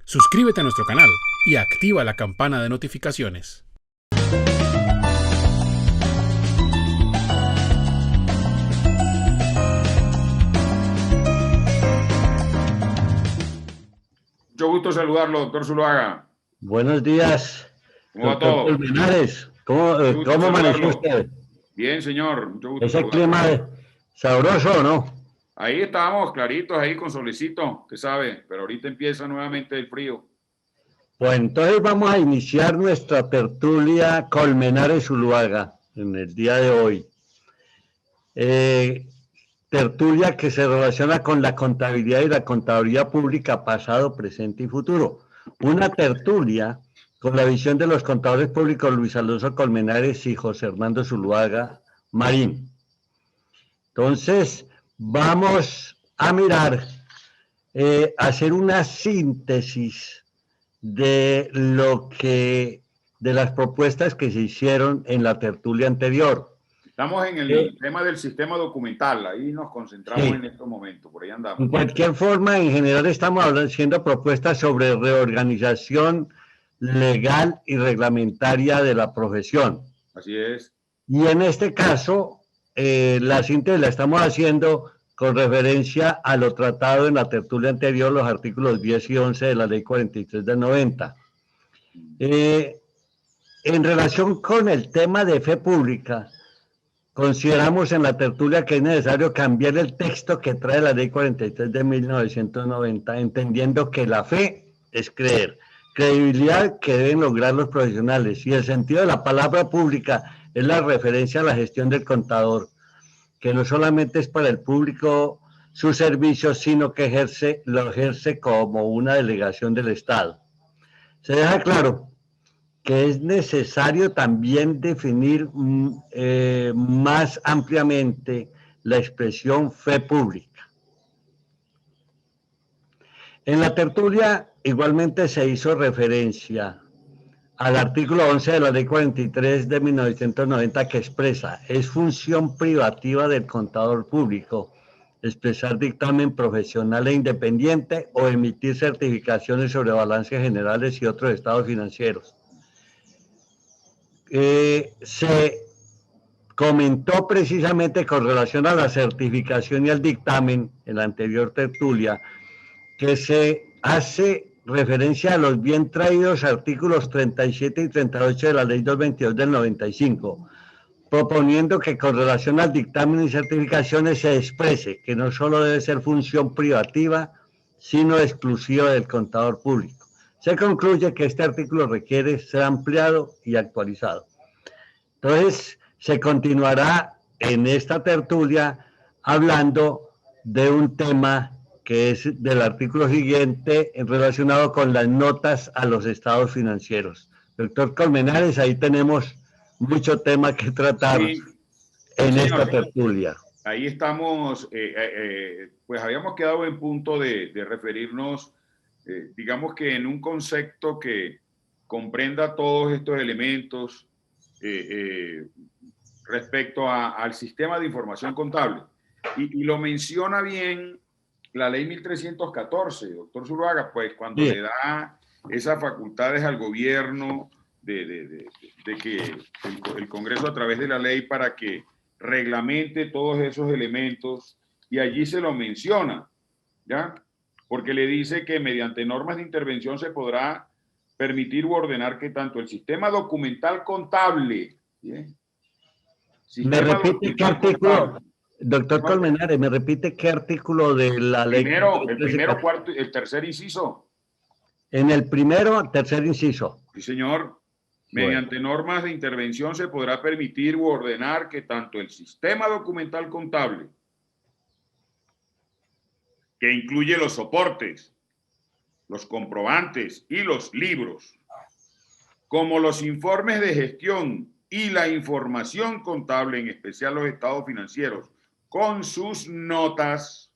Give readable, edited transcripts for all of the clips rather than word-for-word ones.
Suscríbete a nuestro canal y activa la campana de notificaciones. Mucho gusto saludarlo, doctor Zuluaga. Buenos días, ¿Cómo va doctor todo? Colmenares. Mucho gusto ¿Cómo amaneció saludarlo. usted? Bien, señor. Mucho gusto ¿Ese saludarlo. clima sabroso o no? Ahí estamos, claritos, ahí con solecito, usted sabe, pero ahorita empieza nuevamente el frío. Pues entonces vamos a iniciar nuestra tertulia Colmenares Zuluaga en el día de hoy. Eh, Tertulia que se relaciona con la contabilidad y la contaduría pública pasado, presente y futuro. Una tertulia con la visión de los contadores públicos Luis Alonso Colmenares y José Hernando Zuluaga Marín. Entonces, vamos a mirar, hacer una síntesis de de las propuestas que se hicieron en la tertulia anterior. Estamos en el tema del sistema documental, ahí nos concentramos Sí. en estos momentos, por ahí andamos. En cualquier forma, en general estamos haciendo propuestas sobre reorganización legal y reglamentaria de la profesión. Así es. Y en este caso, la síntesis la estamos haciendo con referencia a lo tratado en la tertulia anterior, los artículos 10 y 11 de la Ley 43 del 90. En relación con el tema de fe pública, consideramos en la tertulia que es necesario cambiar el texto que trae la Ley 43 de 1990, entendiendo que la fe es creer, credibilidad que deben lograr los profesionales, y el sentido de la palabra pública es la referencia a la gestión del contador, que no solamente es para el público su servicio, sino que lo ejerce como una delegación del Estado. Se deja claro que es necesario también definir más ampliamente la expresión fe pública. En la tertulia igualmente se hizo referencia al artículo 11 de la Ley 43 de 1990 que expresa, es función privativa del contador público expresar dictamen profesional e independiente o emitir certificaciones sobre balances generales y otros estados financieros. Se comentó precisamente con relación a la certificación y al dictamen en la anterior tertulia que se hace referencia a los bien traídos artículos 37 y 38 de la Ley 222 del 95, proponiendo que con relación al dictamen y certificaciones se exprese que no solo debe ser función privativa, sino exclusiva del contador público. Se concluye que este artículo requiere ser ampliado y actualizado. Entonces, se continuará en esta tertulia hablando de un tema que es del artículo siguiente relacionado con las notas a los estados financieros. Doctor Colmenares, ahí tenemos mucho tema que tratar Sí, sí, en esta señor. tertulia. Ahí estamos, pues habíamos quedado en punto de referirnos, digamos que en un concepto que comprenda todos estos elementos eh, eh, respecto al sistema de información contable. Y lo menciona bien la ley 1314, doctor Zuluaga, pues cuando Sí. le da esas facultades al gobierno de que el Congreso a través de la ley para que reglamente todos esos elementos, y allí se lo menciona, ¿ya? Porque le dice que mediante normas de intervención se podrá permitir u ordenar que tanto el sistema documental contable, ¿sí? ¿Me Sistema repite qué documental artículo, contable. doctor Sistema, Colmenares, me repite qué artículo de la ley? el primero, cuarto, el tercer inciso. En el primero, tercer inciso. Sí, señor. Bueno. Mediante normas de intervención se podrá permitir u ordenar que tanto el sistema documental contable, que incluye los soportes, los comprobantes y los libros, como los informes de gestión y la información contable, en especial los estados financieros, con sus notas,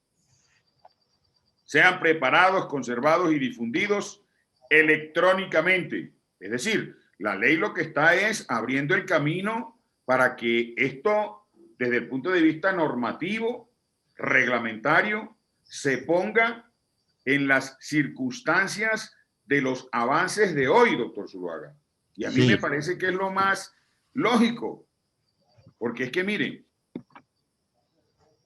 sean preparados, conservados y difundidos electrónicamente. Es decir, la ley lo que está es abriendo el camino para que esto, desde el punto de vista normativo, reglamentario, se ponga en las circunstancias de los avances de hoy, doctor Zuluaga. Y a mí me parece que es lo más lógico, porque es que miren,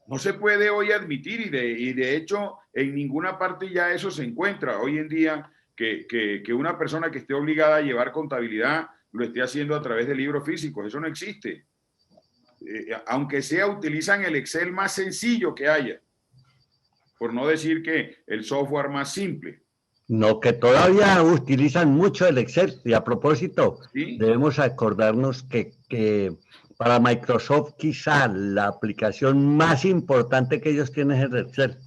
no se puede hoy admitir, y de hecho en ninguna parte ya eso se encuentra hoy en día, que una persona que esté obligada a llevar contabilidad lo esté haciendo a través de libros físicos. Eso no existe. Aunque sea, utilizan el Excel más sencillo que haya, por no decir que el software más simple. No, que todavía utilizan mucho el Excel. Y a propósito, ¿Sí? debemos acordarnos que para Microsoft quizá la aplicación más importante que ellos tienen es el Excel,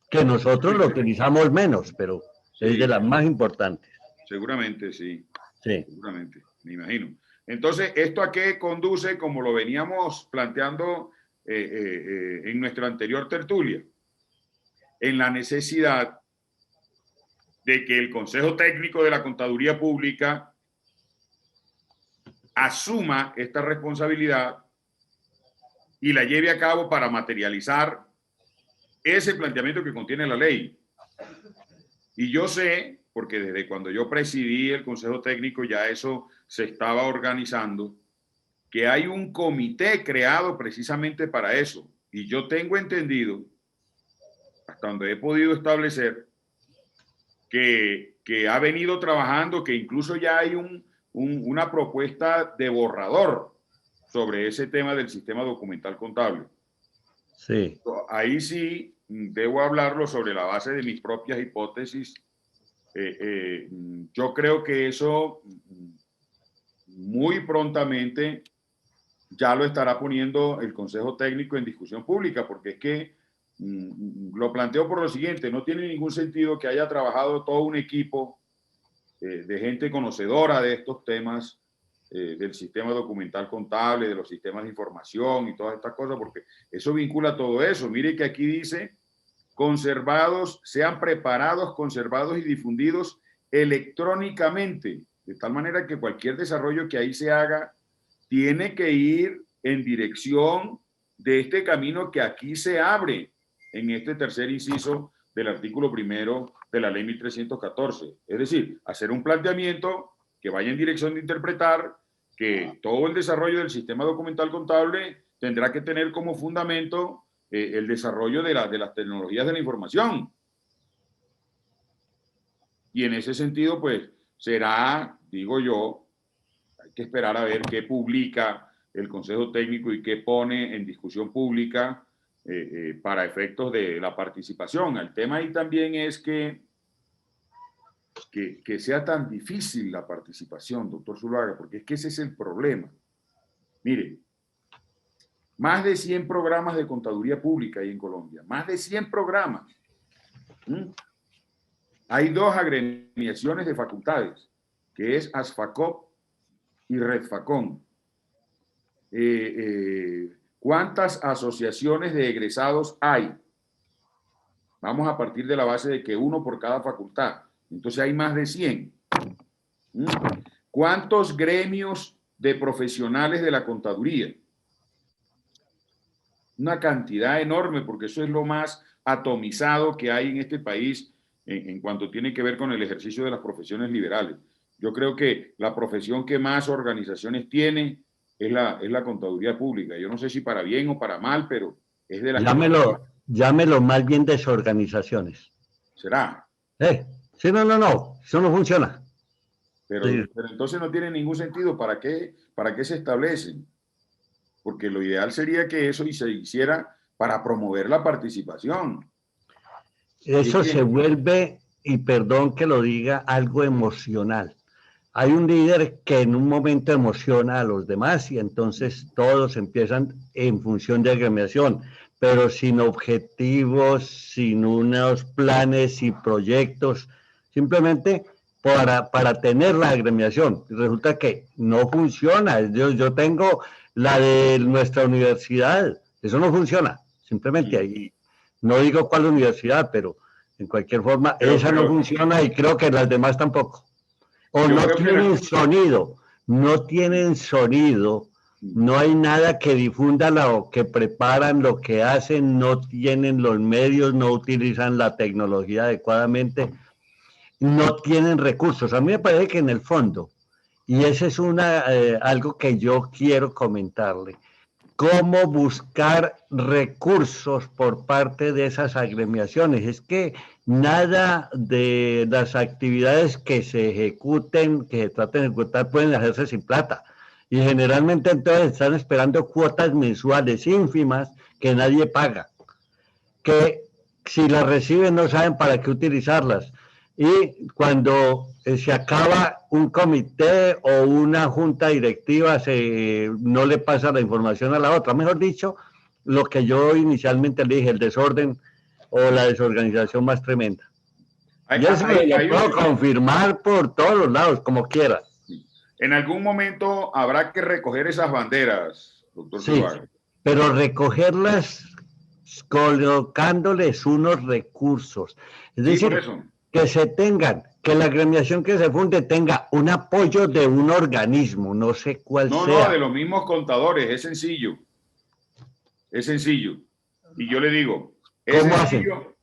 que nosotros lo utilizamos menos, pero sí, es de las más importantes. Seguramente, sí. Sí. Seguramente, me imagino. Entonces, ¿esto a qué conduce, como lo veníamos planteando en nuestra anterior tertulia? En la necesidad de que el Consejo Técnico de la Contaduría Pública asuma esta responsabilidad y la lleve a cabo para materializar ese planteamiento que contiene la ley. Y yo sé, porque desde cuando yo presidí el Consejo Técnico ya eso se estaba organizando, que hay un comité creado precisamente para eso. Y yo tengo entendido, hasta donde he podido establecer, que ha venido trabajando, que incluso ya hay una propuesta de borrador sobre ese tema del sistema documental contable. Sí. Ahí sí debo hablarlo sobre la base de mis propias hipótesis. Yo creo que eso muy prontamente ya lo estará poniendo el Consejo Técnico en discusión pública, porque es que lo planteo por lo siguiente: no tiene ningún sentido que haya trabajado todo un equipo de gente conocedora de estos temas, del sistema documental contable, de los sistemas de información y todas estas cosas, porque eso vincula todo eso. Mire que aquí dice: conservados, sean preparados, conservados y difundidos electrónicamente, de tal manera que cualquier desarrollo que ahí se haga tiene que ir en dirección de este camino que aquí se abre en este tercer inciso del artículo primero de la ley 1314. Es decir, hacer un planteamiento que vaya en dirección de interpretar que todo el desarrollo del sistema documental contable tendrá que tener como fundamento el desarrollo de las tecnologías de la información. Y en ese sentido, pues, será, digo yo, hay que esperar a ver qué publica el Consejo Técnico y qué pone en discusión pública para efectos de la participación. El tema ahí también es que sea tan difícil la participación, doctor Zuluaga, porque es que ese es el problema. Mire, más de 100 programas de contaduría pública hay en Colombia, más de 100 programas. Hay dos agremiaciones de facultades, que es ASFACOP y REDFACON. ¿Cuántas asociaciones de egresados hay? Vamos a partir de la base de que uno por cada facultad. Entonces hay más de 100. ¿Cuántos gremios de profesionales de la contaduría? Una cantidad enorme, porque eso es lo más atomizado que hay en este país en cuanto tiene que ver con el ejercicio de las profesiones liberales. Yo creo que la profesión que más organizaciones tiene es la contaduría pública. Yo no sé si para bien o para mal, pero es de las... Llámelo más bien desorganizaciones. ¿Será? Sí, no, eso no funciona. Pero entonces no tiene ningún sentido. ¿Para qué se establecen? Porque lo ideal sería que eso se hiciera para promover la participación. Eso se vuelve, y perdón que lo diga, algo emocional. Hay un líder que en un momento emociona a los demás y entonces todos empiezan en función de agremiación, pero sin objetivos, sin unos planes y proyectos, simplemente para tener la agremiación. Resulta que no funciona. Yo tengo la de nuestra universidad, eso no funciona, simplemente ahí. No digo cuál universidad, pero en cualquier forma esa no funciona y creo que las demás tampoco. O no tienen sonido, no hay nada que difunda lo que preparan, lo que hacen, no tienen los medios, no utilizan la tecnología adecuadamente. no tienen recursos. A mí me parece que en el fondo, y ese es algo que yo quiero comentarle, cómo buscar recursos por parte de esas agremiaciones. Es que nada de las actividades que se ejecuten, que se traten de ejecutar, pueden hacerse sin plata. Y generalmente entonces están esperando cuotas mensuales ínfimas que nadie paga, que si las reciben no saben para qué utilizarlas. Y cuando se acaba un comité o una junta directiva, no le pasa la información a la otra. Mejor dicho, lo que yo inicialmente le dije, el desorden o la desorganización más tremenda. Hay, Y eso lo puedo un, confirmar por todos los lados, como quiera. en algún momento habrá que recoger esas banderas, doctor Sí, Zuluaga. pero recogerlas colocándoles unos recursos. Es Sí, por decir, eso. que se tengan, que la agremiación que se funde tenga un apoyo de un organismo, no sé cuál No, no, de sea. los mismos contadores, es sencillo. Es sencillo. Y yo le digo, es ¿Cómo hacen? sencillo, O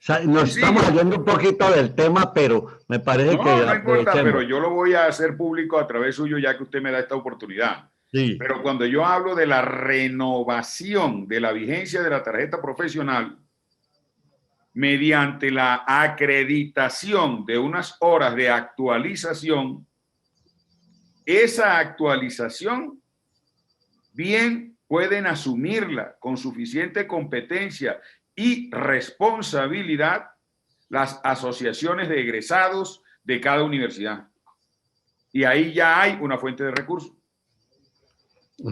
sea, nos estamos sencillo. saliendo un poquito del tema, pero me parece que No, no importa, pero aprovechemos. yo lo voy a hacer público a través suyo ya que usted me da esta oportunidad. Sí, Pero cuando yo hablo de la renovación de la vigencia de la tarjeta profesional mediante la acreditación de unas horas de actualización, esa actualización bien pueden asumirla con suficiente competencia y responsabilidad las asociaciones de egresados de cada universidad. Y ahí ya hay una fuente de recursos.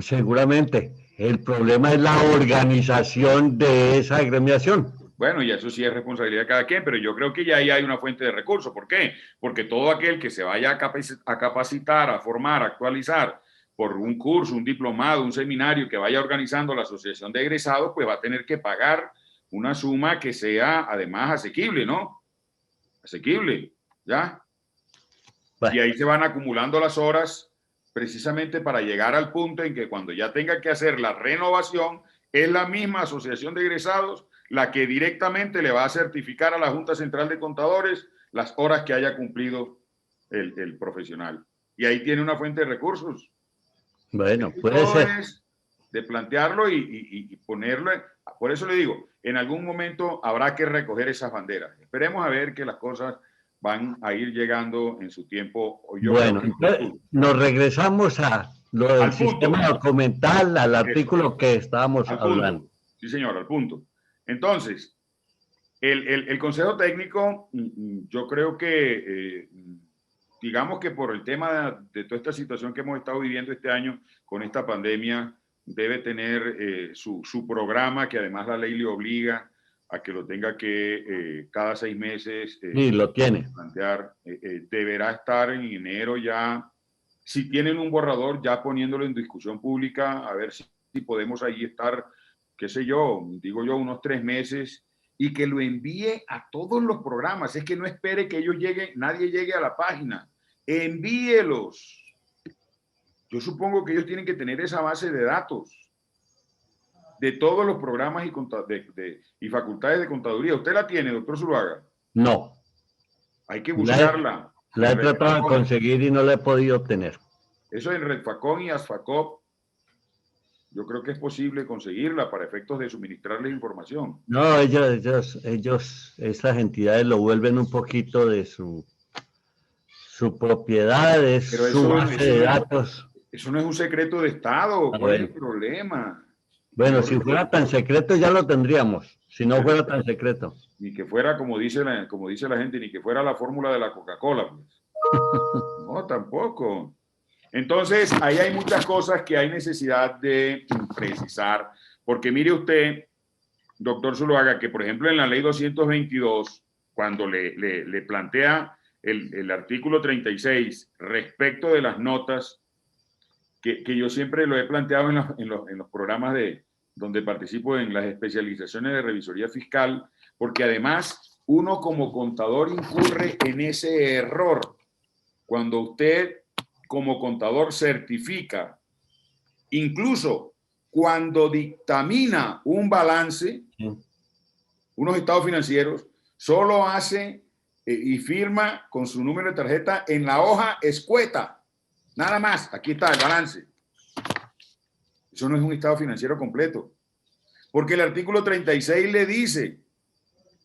seguramente. El problema es la organización de esa agremiación. Bueno, y eso sí es responsabilidad de cada quien, pero yo creo que ya ahí hay una fuente de recursos. ¿Por qué? Porque todo aquel que se vaya a capacitar, a formar, a actualizar por un curso, un diplomado, un seminario que vaya organizando la asociación de egresados, pues va a tener que pagar una suma que sea además asequible, ¿no? Asequible, ¿ya? Bueno, Y ahí se van acumulando las horas precisamente para llegar al punto en que cuando ya tenga que hacer la renovación, es la misma asociación de egresados la que directamente le va a certificar a la Junta Central de Contadores las horas que haya cumplido el profesional. Y ahí tiene una fuente de recursos. bueno, puede Todo ser. es de plantearlo y ponerlo. Por eso le digo, en algún momento habrá que recoger esas banderas. Esperemos a ver que las cosas van a ir llegando en su tiempo. Yo creo Bueno, que entonces nos regresamos a lo del al sistema punto. documental, al Eso, artículo que estábamos al hablando. punto. Sí, señor, al punto. Entonces, el Consejo Técnico, yo creo que, digamos que por el tema de toda esta situación que hemos estado viviendo este año con esta pandemia, debe tener su programa, que además la ley le obliga a que lo tenga que cada 6 meses Sí, lo tiene. plantear. Deberá estar en enero ya, si tienen un borrador, ya poniéndolo en discusión pública, a ver si podemos ahí estar, qué sé yo, digo yo, unos 3 meses, y que lo envíe a todos los programas. Es que no espere que ellos lleguen, nadie llegue a la página. Envíelos. Yo supongo que ellos tienen que tener esa base de datos de todos los programas y facultades de contaduría. ¿Usted la tiene, doctor Zuluaga? No, Hay que la he, buscarla la en he tratado de Redfacom. conseguir y no la he podido obtener. Eso en Redfacom y Asfacop. Yo creo que es posible conseguirla para efectos de suministrarles información. No, esas entidades lo vuelven un poquito de su propiedad, es Pero su base de datos. eso no es un secreto de Estado. Ah, ¿Cuál es el bueno. problema? Bueno, Yo si fuera recuerdo, tan secreto ya lo tendríamos, si no pero fuera tan secreto. ni que fuera, como dice la gente, ni que fuera la fórmula de la Coca-Cola. Pues. No, tampoco. Entonces, ahí hay muchas cosas que hay necesidad de precisar, porque mire usted, doctor Zuluaga, que por ejemplo en la ley 222, cuando le plantea el artículo 36 respecto de las notas, que yo siempre lo he planteado en los programas donde participo en las especializaciones de revisoría fiscal, porque además uno como contador incurre en ese error. Cuando usted como contador certifica, incluso cuando dictamina un balance, Sí. unos estados financieros, solo hace y firma con su número de tarjeta en la hoja escueta. Nada más, aquí está el balance. Eso no es un estado financiero completo. Porque el artículo 36 le dice,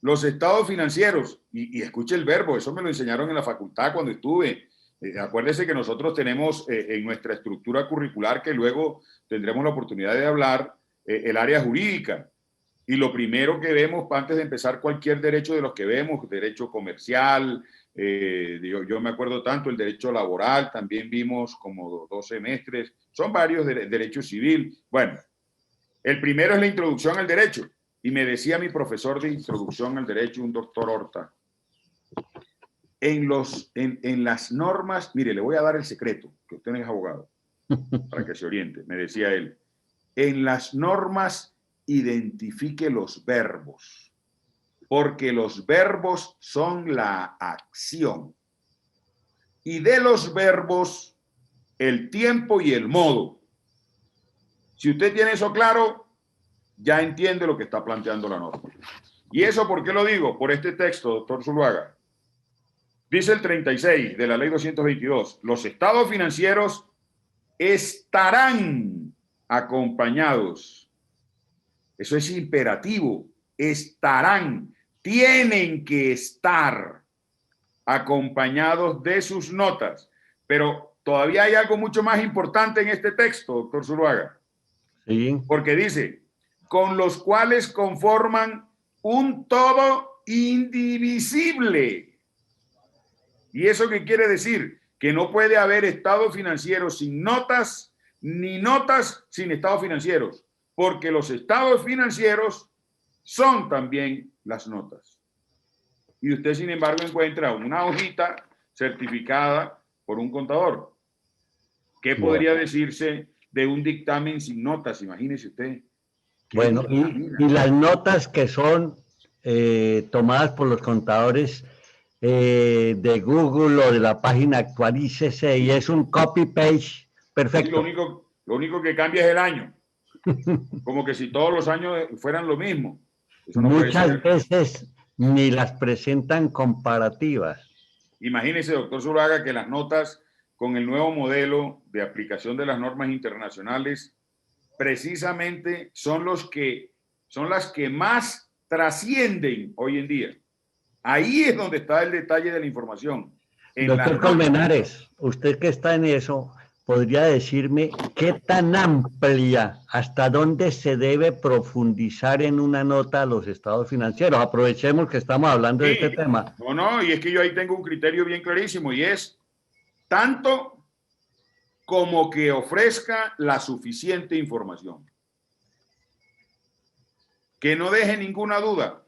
los estados financieros, y escuche el verbo, eso me lo enseñaron en la facultad cuando estuve. Acuérdese que nosotros tenemos en nuestra estructura curricular, que luego tendremos la oportunidad de hablar, el área jurídica. Y lo primero que vemos antes de empezar cualquier derecho de los que vemos, derecho comercial, yo me acuerdo tanto, el derecho laboral, también vimos como 2 semestres, son varios derecho civil. Bueno, el primero es la introducción al derecho. Y me decía mi profesor de introducción al derecho, un doctor Horta, en las normas, mire, le voy a dar el secreto, que usted no es abogado, para que se oriente, me decía él, en las normas identifique los verbos, porque los verbos son la acción. Y de los verbos, el tiempo y el modo. Si usted tiene eso claro, ya entiende lo que está planteando la norma. ¿Y eso por qué lo digo? Por este texto, doctor Zuluaga. Dice el 36 de la ley 222, los estados financieros estarán acompañados. Eso es imperativo. Estarán, tienen que estar acompañados de sus notas. Pero todavía hay algo mucho más importante en este texto, doctor Zuluaga. Sí. Porque dice, con los cuales conforman un todo indivisible. ¿Y eso qué quiere decir? Que no puede haber estado financiero sin notas, ni notas sin estados financieros, porque los estados financieros son también las notas. Y usted, sin embargo, encuentra una hojita certificada por un contador. ¿Qué podría decirse de un dictamen sin notas? Imagínese usted. Bueno, y las notas que son tomadas por los contadores de Google o de la página Actualícese, y es un copy-paste perfecto. Sí, lo único que cambia es el año. Como que si todos los años fueran lo mismo. Eso no Muchas veces ni las presentan comparativas. Imagínese, doctor Zuluaga, que las notas con el nuevo modelo de aplicación de las normas internacionales precisamente son las que más trascienden hoy en día. Ahí es donde está el detalle de la información. Doctor Colmenares, usted que está en eso, ¿podría decirme qué tan amplia, hasta dónde se debe profundizar en una nota a los estados financieros? Aprovechemos que estamos hablando de este tema. No, y es que yo ahí tengo un criterio bien clarísimo, y es tanto como que ofrezca la suficiente información. Que no deje ninguna duda,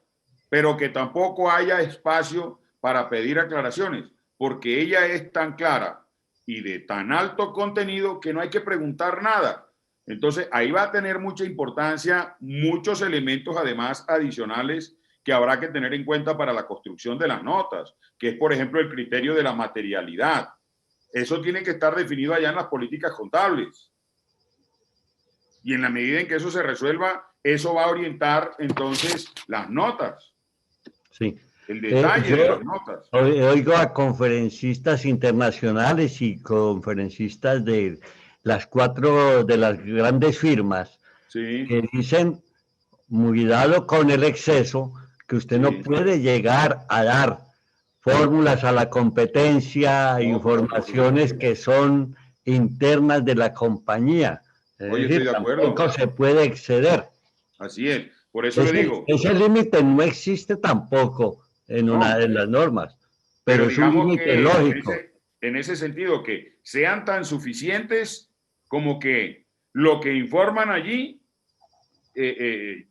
pero que tampoco haya espacio para pedir aclaraciones, porque ella es tan clara y de tan alto contenido que no hay que preguntar nada. Entonces, ahí va a tener mucha importancia muchos elementos, además, adicionales que habrá que tener en cuenta para la construcción de las notas, que es, por ejemplo, el criterio de la materialidad. Eso tiene que estar definido allá en las políticas contables. Y en la medida en que eso se resuelva, eso va a orientar entonces las notas. Sí. El detalle de las notas. Oigo a conferencistas internacionales y conferencistas de las 4 de las grandes firmas, sí, que dicen, cuidado con el exceso, que usted no puede llegar a dar fórmulas a la competencia, informaciones que son internas de la compañía. Oye, estoy de acuerdo. Tampoco se puede exceder. Así es. Por eso le digo. Ese límite no existe tampoco en una de las normas, pero es un límite lógico. En ese sentido, que sean tan suficientes como que lo que informan allí le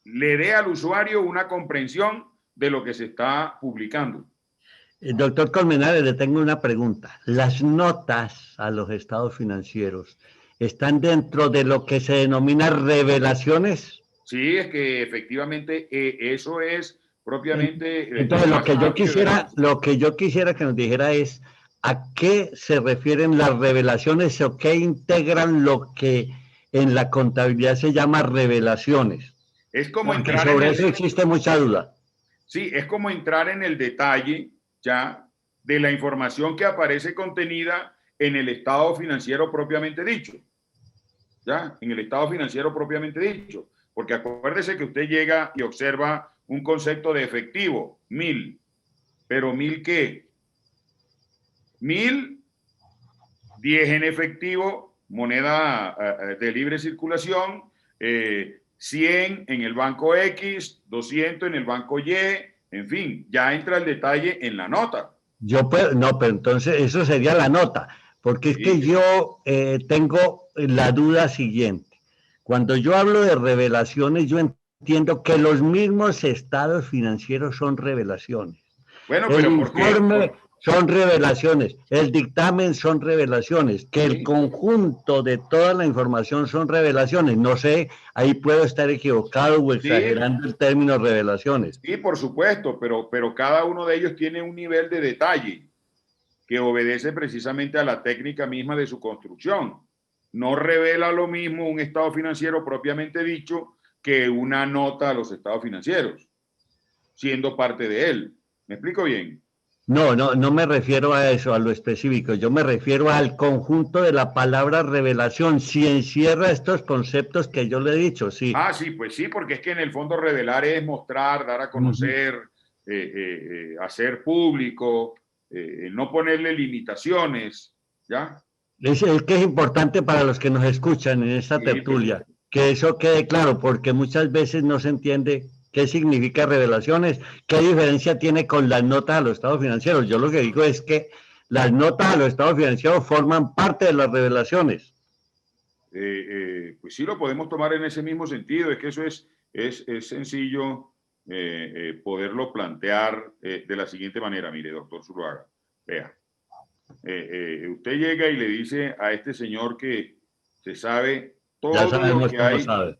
dé al usuario una comprensión de lo que se está publicando. Doctor Colmenares, le tengo una pregunta. ¿Las notas a los estados financieros están dentro de lo que se denomina revelaciones? Sí, es que efectivamente eso es propiamente... Entonces, lo que yo quisiera que nos dijera es ¿a qué se refieren las revelaciones o qué integran lo que en la contabilidad se llama revelaciones? Es como porque sobre eso existe mucha duda. Sí, es como entrar en el detalle ya de la información que aparece contenida en el estado financiero propiamente dicho. ¿Ya? En el estado financiero propiamente dicho. Porque acuérdese que usted llega y observa un concepto de efectivo, 1000. ¿Pero 1000 qué? 1000, 10 en efectivo, moneda de libre circulación, 100 en el banco X, 200 en el banco Y, en fin, ya entra el detalle en la nota. Yo puedo, no, pero entonces eso sería la nota, porque es que Sí, yo tengo la duda siguiente. Cuando yo hablo de revelaciones, yo entiendo que los mismos estados financieros son revelaciones. bueno, El pero ¿por qué? informe son revelaciones, el dictamen son revelaciones, que el Sí, conjunto de toda la información son revelaciones. No sé, ahí puedo estar equivocado o sí, exagerando el término revelaciones. sí, por supuesto, pero cada uno de ellos tiene un nivel de detalle que obedece precisamente a la técnica misma de su construcción. No revela lo mismo un estado financiero propiamente dicho que una nota a los estados financieros, siendo parte de él. ¿Me explico bien? No, no, no me refiero a eso, a lo específico. Yo me refiero al conjunto de la palabra revelación. Si encierra estos conceptos que yo le he dicho, sí. Ah, sí, pues sí, porque es que en el fondo revelar es mostrar, dar a Ujú. conocer, hacer público, no ponerle limitaciones, ¿ya? Es que es importante para los que nos escuchan en esta Sí, tertulia, que eso quede claro, porque muchas veces no se entiende qué significa revelaciones, qué diferencia tiene con las notas a los estados financieros. Yo lo que digo es que las notas a los estados financieros forman parte de las revelaciones. Pues sí lo podemos tomar en ese mismo sentido, es que eso es sencillo poderlo plantear de la siguiente manera. Mire, doctor Zuluaga, vea, usted llega y le dice a este señor que se sabe Ya todo lo sabemos que cómo hay, sabe.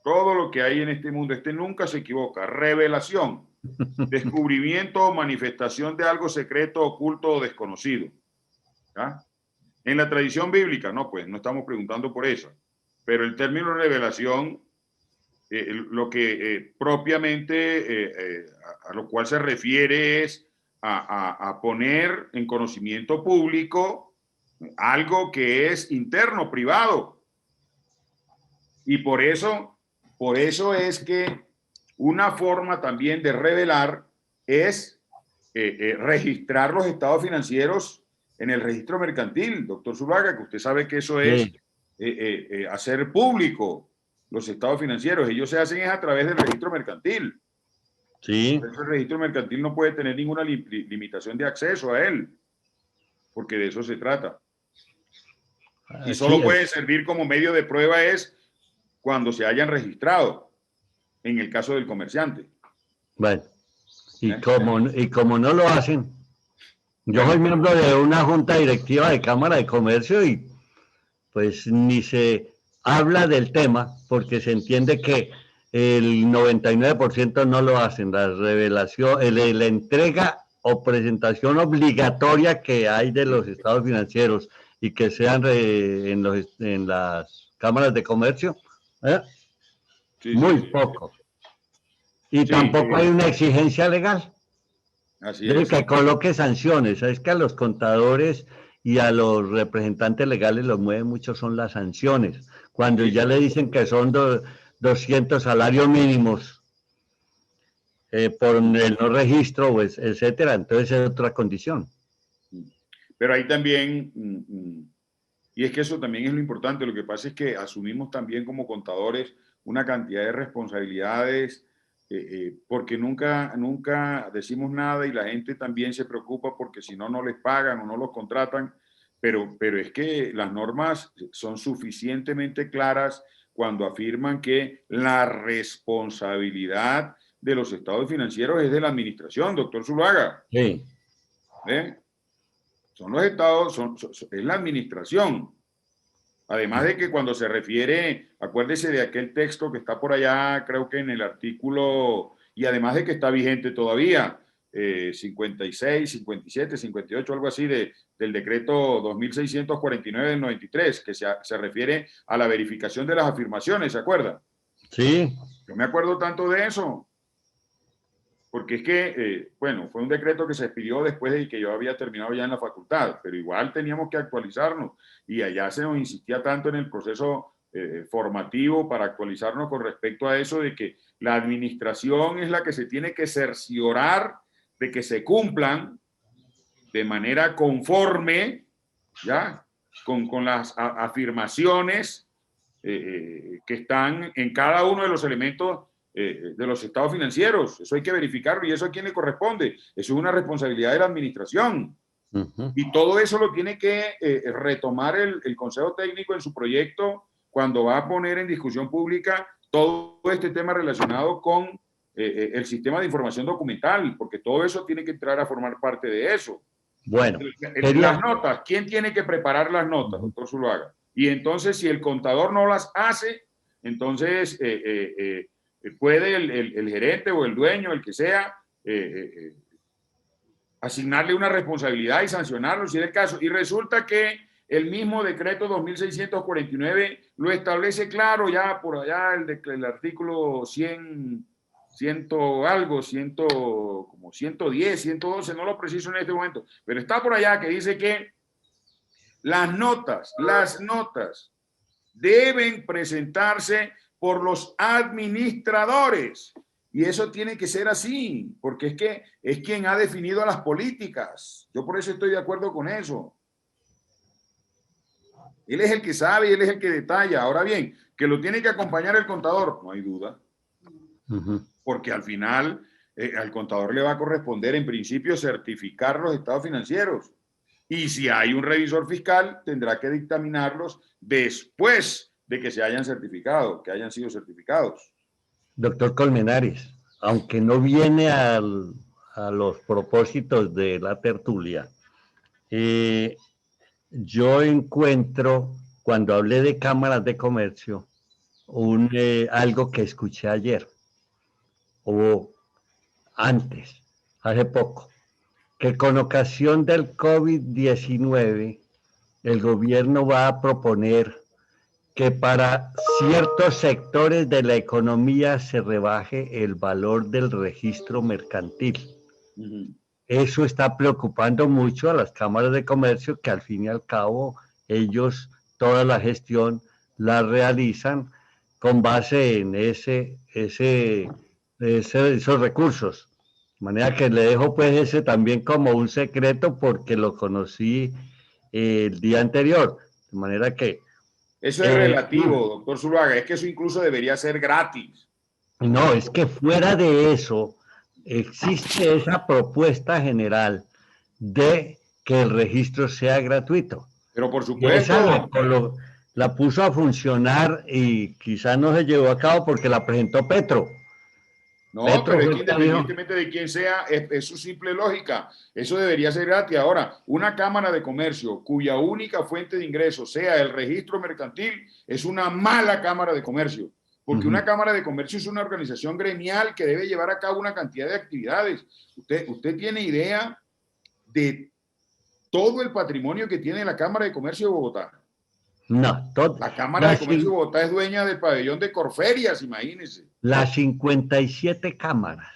todo lo que hay en este mundo, este nunca se equivoca, revelación, descubrimiento o manifestación de algo secreto, oculto o desconocido. ¿Ya? En la tradición bíblica, no, pues no estamos preguntando por eso, pero el término revelación, lo que propiamente a lo cual se refiere es a poner en conocimiento público algo que es interno, privado. Y por eso es que una forma también de revelar es registrar los estados financieros en el registro mercantil, doctor Zuluaga, que usted sabe que eso es Sí, hacer público los estados financieros. Ellos se hacen es a través del registro mercantil. sí, El registro mercantil no puede tener ninguna limitación de acceso a él, porque de eso se trata. Y así solo puede es. servir como medio de prueba es cuando se hayan registrado, en el caso del comerciante. Bueno, ¿Eh? y como no lo hacen, yo soy Bueno, miembro de una junta directiva de Cámara de Comercio y pues ni se habla del tema porque se entiende que el 99% no lo hacen. La revelación, la entrega o presentación obligatoria que hay de sí, los estados financieros y que sean en las cámaras de comercio, ¿eh? sí, Muy sí, poco. Y sí, tampoco hay una exigencia legal así de es. que coloque sanciones. Es que a los contadores y a los representantes legales los mueve mucho son las sanciones. Cuando Sí, ya le dicen que son 200 salarios mínimos por el no registro, pues, etcétera, entonces es otra condición. pero ahí también, y es que eso también es lo importante, lo que pasa es que asumimos también como contadores una cantidad de responsabilidades, porque nunca decimos nada y la gente también se preocupa porque si no, no les pagan o no los contratan, pero es que las normas son suficientemente claras cuando afirman que la responsabilidad de los estados financieros es de la administración, doctor Zuluaga. Sí, ¿Eh? Son los estados, es la administración. Además de que cuando se refiere, acuérdese de aquel texto que está por allá, creo que en el artículo, y además de que está vigente todavía, 56, 57, 58, algo así, del decreto 2649 del 93, que se refiere a la verificación de las afirmaciones, ¿se acuerda? sí, Yo me acuerdo tanto de eso, porque es que, bueno, fue un decreto que se expidió después de que yo había terminado ya en la facultad, pero igual teníamos que actualizarnos y allá se nos insistía tanto en el proceso formativo para actualizarnos con respecto a eso de que la administración es la que se tiene que cerciorar de que se cumplan de manera conforme, ¿ya? Con las afirmaciones que están en cada uno de los elementos de los estados financieros. Eso hay que verificarlo y eso a quién le corresponde. Eso es una responsabilidad de la administración. Y todo eso lo tiene que retomar el Consejo Técnico en su proyecto cuando va a poner en discusión pública todo este tema relacionado con el sistema de información documental, porque todo eso tiene que entrar a formar parte de eso. Bueno, Las notas, ¿quién tiene que preparar las notas, doctor Zuluaga? Y entonces, si el contador no las hace, entonces puede el gerente o el dueño, el que sea, asignarle una responsabilidad y sancionarlo si es el caso. Y resulta que el mismo decreto 2649 lo establece claro ya por allá, el artículo 100, como 110, 112, no lo preciso en este momento, pero está por allá que dice que las notas deben presentarse por los administradores. Y eso tiene que ser así, porque es que es quien ha definido las políticas. Yo por eso estoy de acuerdo con eso. Él es el que sabe y él es el que detalla. Ahora bien, que lo tiene que acompañar el contador, no hay duda. Porque al final al contador le va a corresponder en principio certificar los estados financieros. Y si hay un revisor fiscal, tendrá que dictaminarlos después de que se hayan certificado, que hayan sido certificados. Doctor Colmenares, aunque no viene a los propósitos de la tertulia, yo encuentro, cuando hablé de cámaras de comercio, algo que escuché ayer, o antes, hace poco, que con ocasión del COVID-19, el gobierno va a proponer que para ciertos sectores de la economía se rebaje el valor del registro mercantil. Eso está preocupando mucho a las cámaras de comercio, que al fin y al cabo ellos toda la gestión la realizan con base en esos recursos. De manera que le dejo pues ese también como un secreto porque lo conocí el día anterior. De manera que eso es relativo, doctor Zuluaga, es que eso incluso debería ser gratis. No, es que fuera de eso existe esa propuesta general de que el registro sea gratuito. Pero por Y supuesto. esa la puso a funcionar y quizás no se llevó a cabo porque la presentó Petro. No, Petro pero es fue que el que dijo, independientemente de quién sea, es su simple lógica. Eso debería ser gratis. Ahora, una cámara de comercio cuya única fuente de ingreso sea el registro mercantil es una mala cámara de comercio. Porque una cámara de comercio es una organización gremial que debe llevar a cabo una cantidad de actividades. Usted tiene idea de todo el patrimonio que tiene la Cámara de Comercio de Bogotá. no, La Cámara de Comercio de Bogotá es dueña del pabellón de Corferias, imagínense. Las 57 cámaras.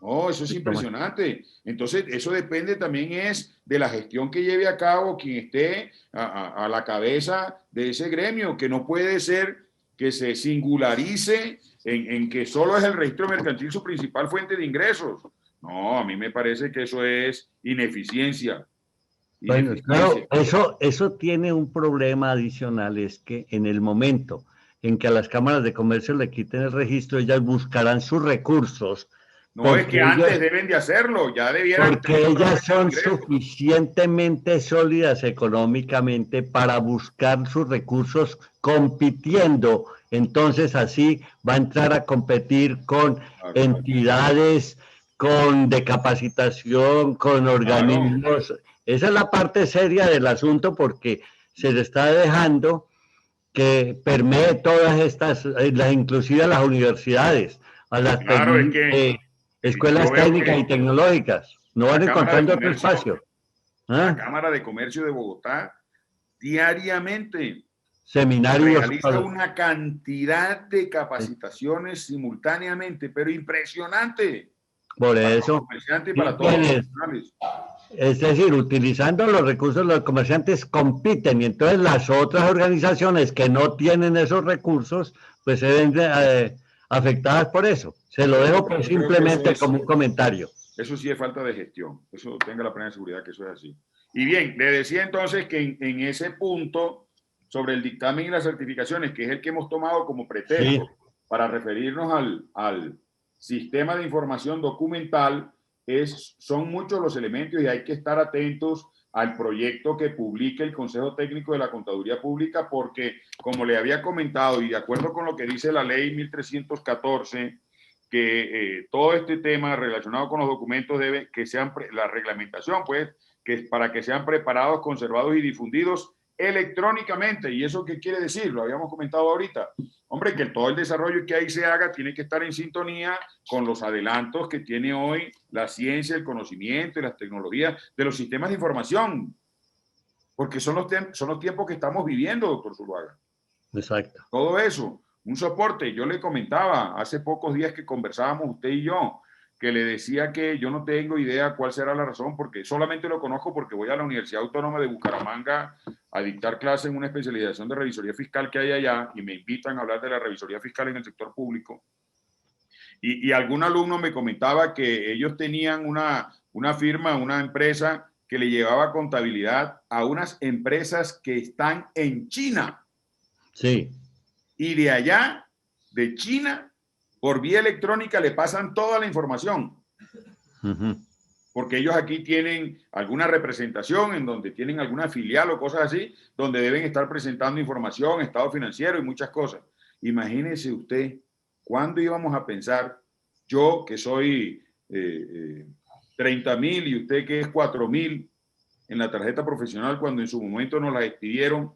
No, eso es impresionante. Entonces, eso depende también es de la gestión que lleve a cabo quien esté a la cabeza de ese gremio, que no puede ser que se singularice en que solo es el registro mercantil su principal fuente de ingresos. No, a mí me parece que eso es ineficiencia. Bueno, claro, eso tiene un problema adicional, es que en el momento en que a las cámaras de comercio le quiten el registro, ellas buscarán sus recursos. No, es que antes deben de hacerlo, ya debieran. Porque ellas son suficientemente sólidas económicamente para buscar sus recursos compitiendo. Entonces así va a entrar a competir con entidades, de capacitación, con organismos. Claro. Esa es la parte seria del asunto porque se le está dejando que permee todas estas, inclusive a las universidades, a las escuelas técnicas y tecnológicas. No van encontrando otro espacio. La Cámara de Comercio de Bogotá diariamente seminarios realiza una cantidad de capacitaciones simultáneamente, pero impresionante. Por para los eso, comerciantes y sí para todos los tienes, profesionales. es decir, utilizando los recursos, los comerciantes compiten y entonces las otras organizaciones que no tienen esos recursos, pues se ven afectadas por eso. Se lo dejo pues Yo creo que simplemente como un comentario. eso sí es falta de gestión. Eso tenga la plena seguridad que eso es así. Y bien, le decía entonces que en ese punto sobre el dictamen y las certificaciones, que es el que hemos tomado como Sí, pretexto para referirnos al sistema de información documental, son muchos los elementos y hay que estar atentos al proyecto que publique el Consejo Técnico de la Contaduría Pública, porque como le había comentado y de acuerdo con lo que dice la ley 1314, que todo este tema relacionado con los documentos debe que sean la reglamentación, pues, que para que sean preparados, conservados y difundidos electrónicamente. ¿Y eso qué quiere decir? Lo habíamos comentado ahorita. Hombre, que todo el desarrollo que ahí se haga tiene que estar en sintonía con los adelantos que tiene hoy la ciencia, el conocimiento y las tecnologías de los sistemas de información, porque son los tiempos que estamos viviendo, doctor Zuluaga. exacto. Todo eso, un soporte. Yo le comentaba hace pocos días que conversábamos usted y yo, que le decía que yo no tengo idea cuál será la razón, porque solamente lo conozco porque voy a la Universidad Autónoma de Bucaramanga a dictar clases en una especialización de revisoría fiscal que hay allá y me invitan a hablar de la revisoría fiscal en el sector público. Y algún alumno me comentaba que ellos tenían una firma, una empresa que le llevaba contabilidad a unas empresas que están en China. Sí. Y de allá, de China, por vía electrónica le pasan toda la información. Porque ellos aquí tienen alguna representación en donde tienen alguna filial o cosas así, donde deben estar presentando información, estado financiero y muchas cosas. Imagínese usted, ¿cuándo íbamos a pensar, yo que soy 30.000 y usted que es 4.000 en la tarjeta profesional, cuando en su momento nos la expidieron,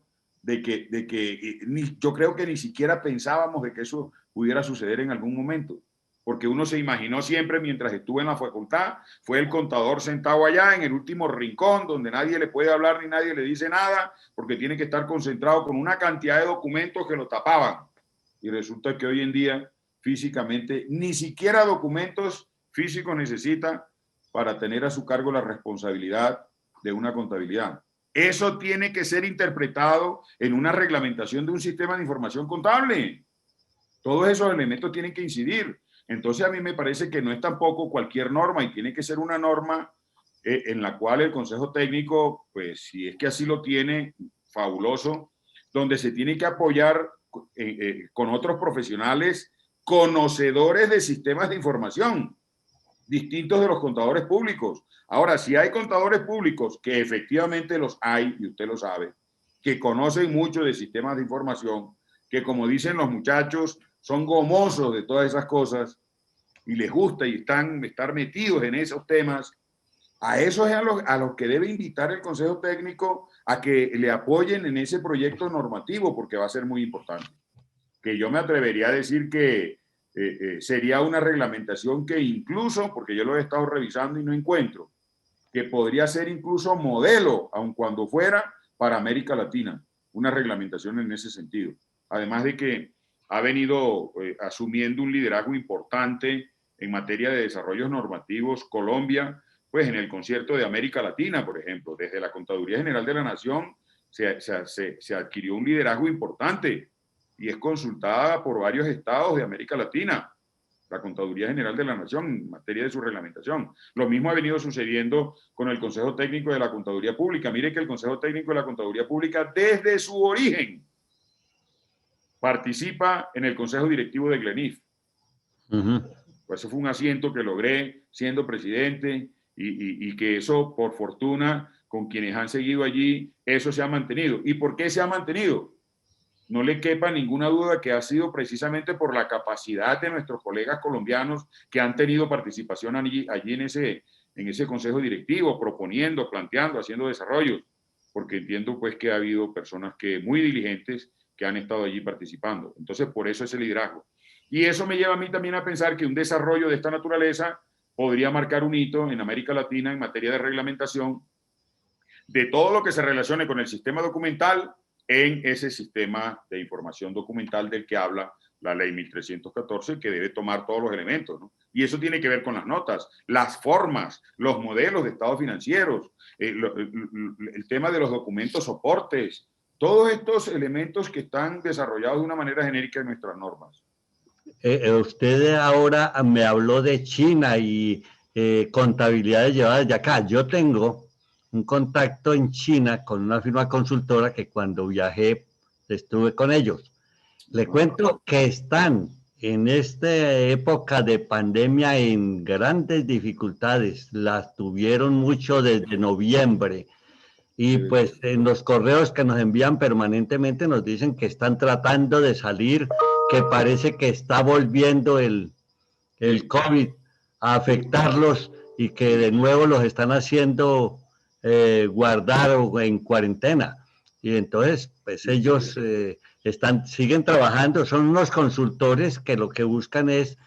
yo creo que ni siquiera pensábamos de que eso pudiera suceder en algún momento, porque uno se imaginó siempre mientras estuvo en la facultad, fue el contador sentado allá en el último rincón donde nadie le puede hablar ni nadie le dice nada, porque tiene que estar concentrado con una cantidad de documentos que lo tapaban. Y resulta que hoy en día físicamente ni siquiera documentos físicos necesita para tener a su cargo la responsabilidad de una contabilidad. Eso tiene que ser interpretado en una reglamentación de un sistema de información contable. Todos esos elementos tienen que incidir. Entonces a mí me parece que no es tampoco cualquier norma y tiene que ser una norma en la cual el Consejo Técnico, pues si es que así lo tiene, fabuloso, donde se tiene que apoyar con otros profesionales conocedores de sistemas de información distintos de los contadores públicos. Ahora, si hay contadores públicos, que efectivamente los hay, y usted lo sabe, que conocen mucho de sistemas de información, que como dicen los muchachos, son gomosos de todas esas cosas y les gusta y estar metidos en esos temas, a esos es a los que debe invitar el Consejo Técnico a que le apoyen en ese proyecto normativo, porque va a ser muy importante. Que yo me atrevería a decir que sería una reglamentación que incluso, porque yo lo he estado revisando y no encuentro, que podría ser incluso modelo, aun cuando fuera para América Latina, una reglamentación en ese sentido. Además de que ha venido asumiendo un liderazgo importante en materia de desarrollos normativos Colombia, pues en el concierto de América Latina, por ejemplo, desde la Contaduría General de la Nación se adquirió un liderazgo importante y es consultada por varios estados de América Latina, la Contaduría General de la Nación en materia de su reglamentación. Lo mismo ha venido sucediendo con el Consejo Técnico de la Contaduría Pública. Mire que el Consejo Técnico de la Contaduría Pública, desde su origen, participa en el Consejo Directivo de Glenif. Pues eso fue un asiento que logré siendo presidente y que eso, por fortuna, con quienes han seguido allí, eso se ha mantenido. ¿Y por qué se ha mantenido? No le quepa ninguna duda que ha sido precisamente por la capacidad de nuestros colegas colombianos que han tenido participación allí en ese consejo directivo, proponiendo, planteando, haciendo desarrollos, porque entiendo pues que ha habido personas muy diligentes que han estado allí participando. Entonces, por eso ese liderazgo. Y eso me lleva a mí también a pensar que un desarrollo de esta naturaleza podría marcar un hito en América Latina en materia de reglamentación de todo lo que se relacione con el sistema documental en ese sistema de información documental del que habla la ley 1314, que debe tomar todos los elementos, ¿no? Y eso tiene que ver con las notas, las formas, los modelos de estados financieros, el tema de los documentos soportes, todos estos elementos que están desarrollados de una manera genérica en nuestras normas. Usted ahora me habló de China y contabilidades llevadas de acá. Yo tengo un contacto en China con una firma consultora que cuando viajé estuve con ellos. Le cuento que están en esta época de pandemia en grandes dificultades. Las tuvieron mucho desde noviembre. Y pues en los correos que nos envían permanentemente nos dicen que están tratando de salir, que parece que está volviendo el COVID a afectarlos y que de nuevo los están haciendo guardar o en cuarentena. Y entonces, pues ellos siguen trabajando, son unos consultores que lo que buscan es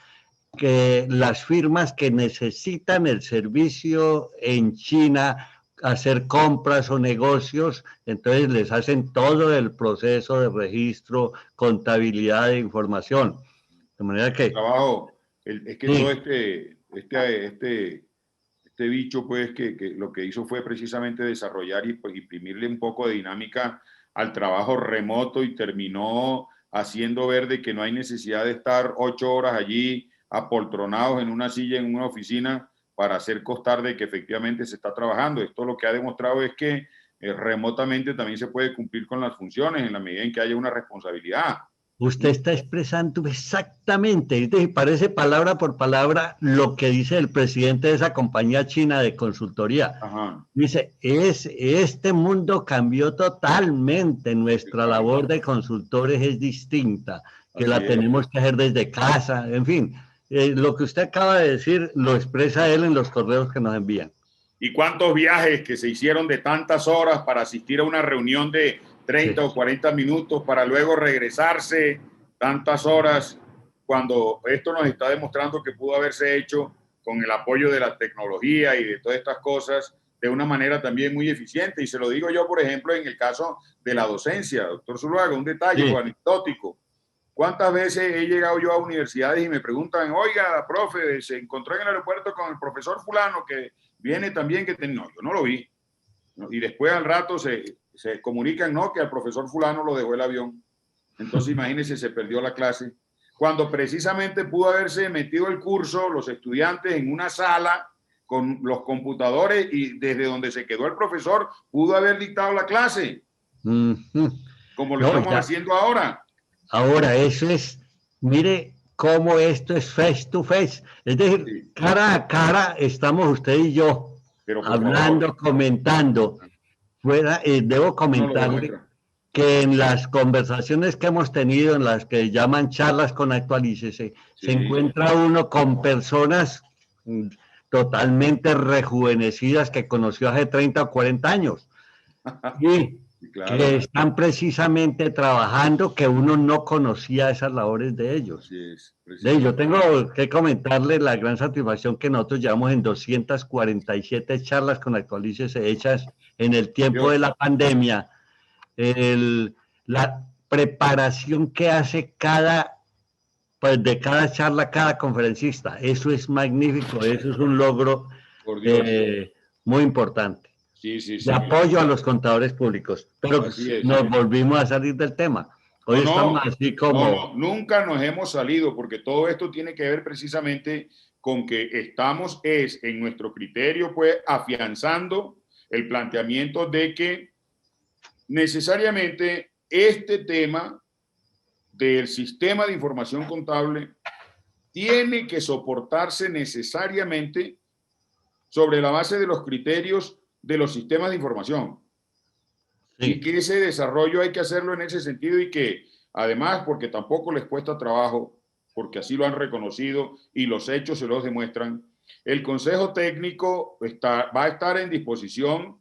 que las firmas que necesitan el servicio en China, hacer compras o negocios, entonces les hacen todo el proceso de registro, contabilidad de información. De manera que... Trabajo, es que sí. todo este bicho, pues, que lo que hizo fue precisamente desarrollar y pues, imprimirle un poco de dinámica al trabajo remoto y terminó haciendo ver de que no hay necesidad de estar 8 horas allí apoltronados en una silla en una oficina para hacer constar de que efectivamente se está trabajando. Esto lo que ha demostrado es que remotamente también se puede cumplir con las funciones en la medida en que haya una responsabilidad. Usted está expresando exactamente, parece palabra por palabra lo que dice el presidente de esa compañía china de consultoría. Ajá. Dice, este mundo cambió totalmente, nuestra labor de consultores es distinta, que Así la es. tenemos que hacer desde casa, en fin. Lo que usted acaba de decir lo expresa él en los correos que nos envían. ¿Y cuántos viajes que se hicieron de tantas horas para asistir a una reunión de 30 o 40 minutos para luego regresarse tantas horas, cuando esto nos está demostrando que pudo haberse hecho con el apoyo de la tecnología y de todas estas cosas de una manera también muy eficiente? Y se lo digo yo, por ejemplo, en el caso de la docencia, doctor Zuluaga, un detalle anecdótico. ¿Cuántas veces he llegado yo a universidades y me preguntan, oiga, profe, se encontró en el aeropuerto con el profesor fulano que viene también, no, yo no lo vi. Y después al rato se comunican, no, que al profesor fulano lo dejó el avión. Entonces imagínense, se perdió la clase. Cuando precisamente pudo haberse metido el curso, los estudiantes en una sala con los computadores y desde donde se quedó el profesor pudo haber dictado la clase, como lo estamos haciendo ahora. Ahora, eso es, mire cómo esto es face to face, es decir, cara a cara estamos usted y yo hablando, comentando. Debo comentarle que en las conversaciones que hemos tenido, en las que llaman charlas con Actualícese, se encuentra uno con personas totalmente rejuvenecidas que conoció hace 30 o 40 años. Y que están precisamente trabajando, que uno no conocía esas labores de ellos. Yo tengo que comentarle la gran satisfacción que nosotros llevamos en 247 charlas con Actualícese hechas en el tiempo de la pandemia. La preparación que hace de cada charla, cada conferencista, eso es magnífico, eso es un logro muy importante. De apoyo a los contadores públicos, pero nos volvimos a salir del tema. Hoy estamos así como... nunca nos hemos salido, porque todo esto tiene que ver precisamente con que estamos en nuestro criterio, pues, afianzando el planteamiento de que necesariamente este tema del sistema de información contable tiene que soportarse necesariamente sobre la base de los criterios de los sistemas de información. Y que ese desarrollo hay que hacerlo en ese sentido y que además, porque tampoco les cuesta trabajo, porque así lo han reconocido y los hechos se los demuestran, el Consejo Técnico va a estar en disposición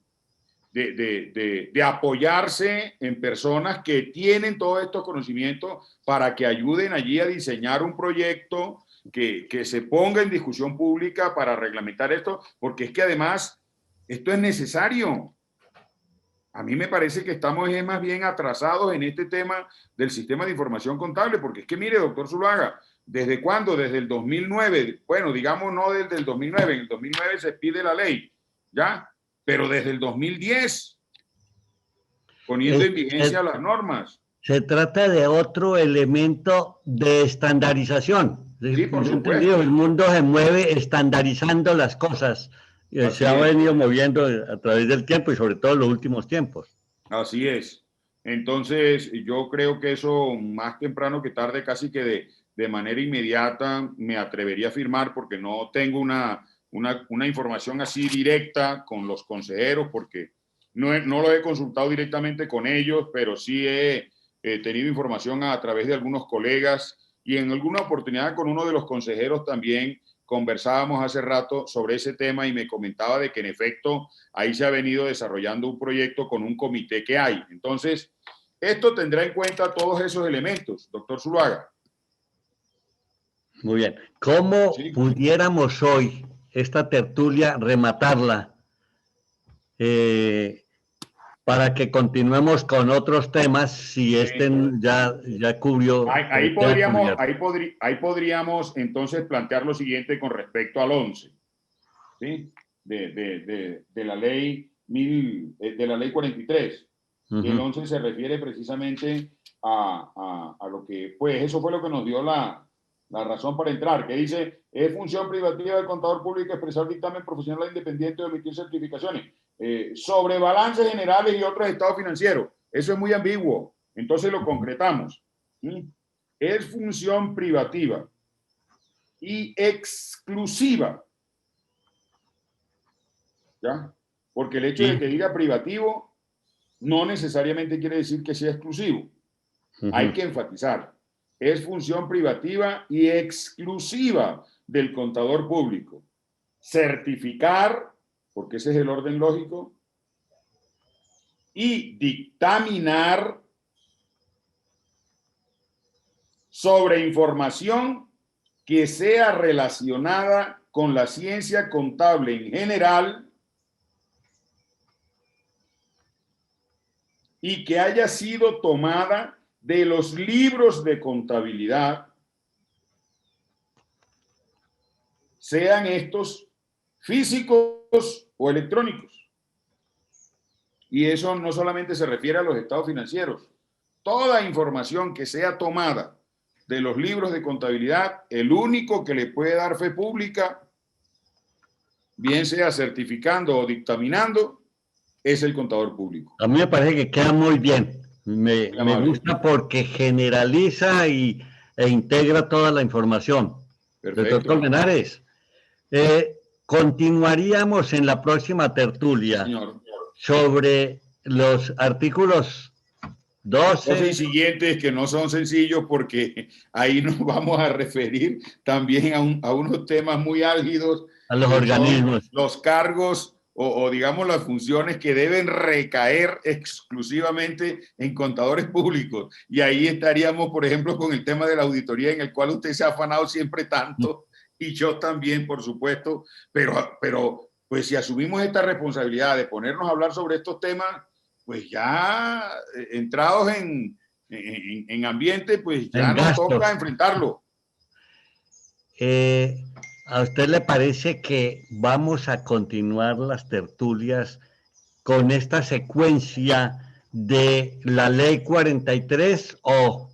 de apoyarse en personas que tienen todos estos conocimientos para que ayuden allí a diseñar un proyecto que se ponga en discusión pública para reglamentar esto, porque es que además esto es necesario. a mí me parece que estamos más bien atrasados en este tema del sistema de información contable, porque es que mire, doctor Zuluaga, ¿desde cuándo? Desde el 2009, bueno, digamos no desde el 2009, en el 2009 se pide la ley, ¿ya? Pero desde el 2010, poniendo en vigencia las normas. Se trata de otro elemento de estandarización. Sí, por supuesto. El mundo se mueve estandarizando las cosas. Se ha venido moviendo a través del tiempo y sobre todo en los últimos tiempos. Así es. Entonces, yo creo que eso más temprano que tarde, casi que de manera inmediata, me atrevería a afirmar, porque no tengo una información así directa con los consejeros, porque no lo he consultado directamente con ellos, pero sí he tenido información a través de algunos colegas y en alguna oportunidad con uno de los consejeros también conversábamos hace rato sobre ese tema y me comentaba de que en efecto ahí se ha venido desarrollando un proyecto con un comité que hay. Entonces, esto tendrá en cuenta todos esos elementos, doctor Zuluaga. Muy bien. ¿Cómo pudiéramos hoy esta tertulia rematarla para que continuemos con otros temas si ya cubrió? Ahí podríamos entonces plantear lo siguiente con respecto al 11, ¿sí? de la ley de la ley 43. Y el 11 se refiere precisamente a lo que, pues eso fue lo que nos dio la razón para entrar, que dice, es función privativa del contador público expresar dictamen profesional independiente o emitir certificaciones sobre balances generales y otros estados financieros. Eso es muy ambiguo. Entonces lo concretamos. Es función privativa y exclusiva. ¿Ya? Porque el hecho de que diga privativo no necesariamente quiere decir que sea exclusivo. Hay que enfatizar. Es función privativa y exclusiva del contador público. Certificar, porque ese es el orden lógico, y dictaminar sobre información que sea relacionada con la ciencia contable en general y que haya sido tomada de los libros de contabilidad, sean estos físicos o electrónicos. Y eso no solamente se refiere a los estados financieros. Toda información que sea tomada de los libros de contabilidad, el único que le puede dar fe pública, bien sea certificando o dictaminando, es el contador público. A mí me parece que queda muy bien. Me gusta porque generaliza e integra toda la información. Perfecto. Doctor Colmenares, continuaríamos en la próxima tertulia sobre los artículos 12 y siguientes, que no son sencillos porque ahí nos vamos a referir también a unos temas muy álgidos. A los organismos. Los cargos o digamos las funciones que deben recaer exclusivamente en contadores públicos. Y ahí estaríamos, por ejemplo, con el tema de la auditoría, en el cual usted se ha afanado siempre tanto, y yo también, por supuesto, pero pues si asumimos esta responsabilidad de ponernos a hablar sobre estos temas, pues ya entrados en ambiente, pues ya nos toca enfrentarlo. ¿A usted le parece que vamos a continuar las tertulias con esta secuencia de la ley 43 o...?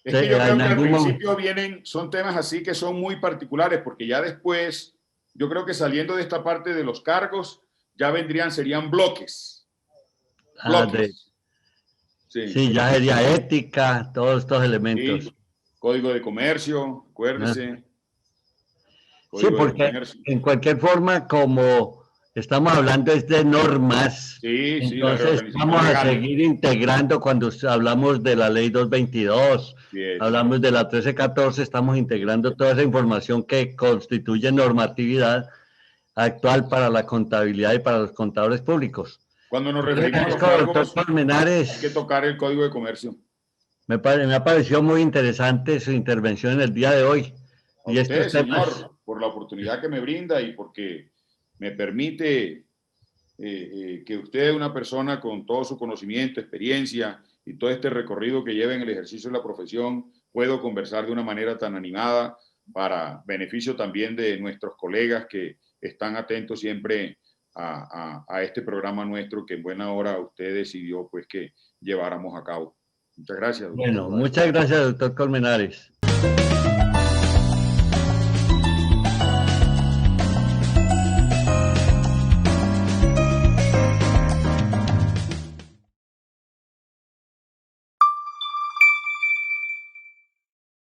Es que yo creo que al principio son temas así que son muy particulares, porque ya después, yo creo que saliendo de esta parte de los cargos, ya serían bloques. Sí, ya sería ética, todos estos elementos. Sí, código de comercio, acuérdese. Sí, porque en cualquier forma, como estamos hablando es de normas, entonces vamos a seguir integrando cuando hablamos de la ley 222, hablamos de la 1314, estamos integrando toda esa información que constituye normatividad actual para la contabilidad y para los contadores públicos. Cuando nos referimos a los cargos, Colmenares, hay que tocar el código de comercio. Me ha parecido muy interesante su intervención en el día de hoy. Y usted, señor, por la oportunidad que me brinda y porque me permite que usted es una persona con todo su conocimiento, experiencia y todo este recorrido que lleva en el ejercicio de la profesión, puedo conversar de una manera tan animada para beneficio también de nuestros colegas que están atentos siempre a este programa nuestro que en buena hora usted decidió pues que lleváramos a cabo. Muchas gracias, doctor. Bueno, muchas gracias, doctor Colmenares.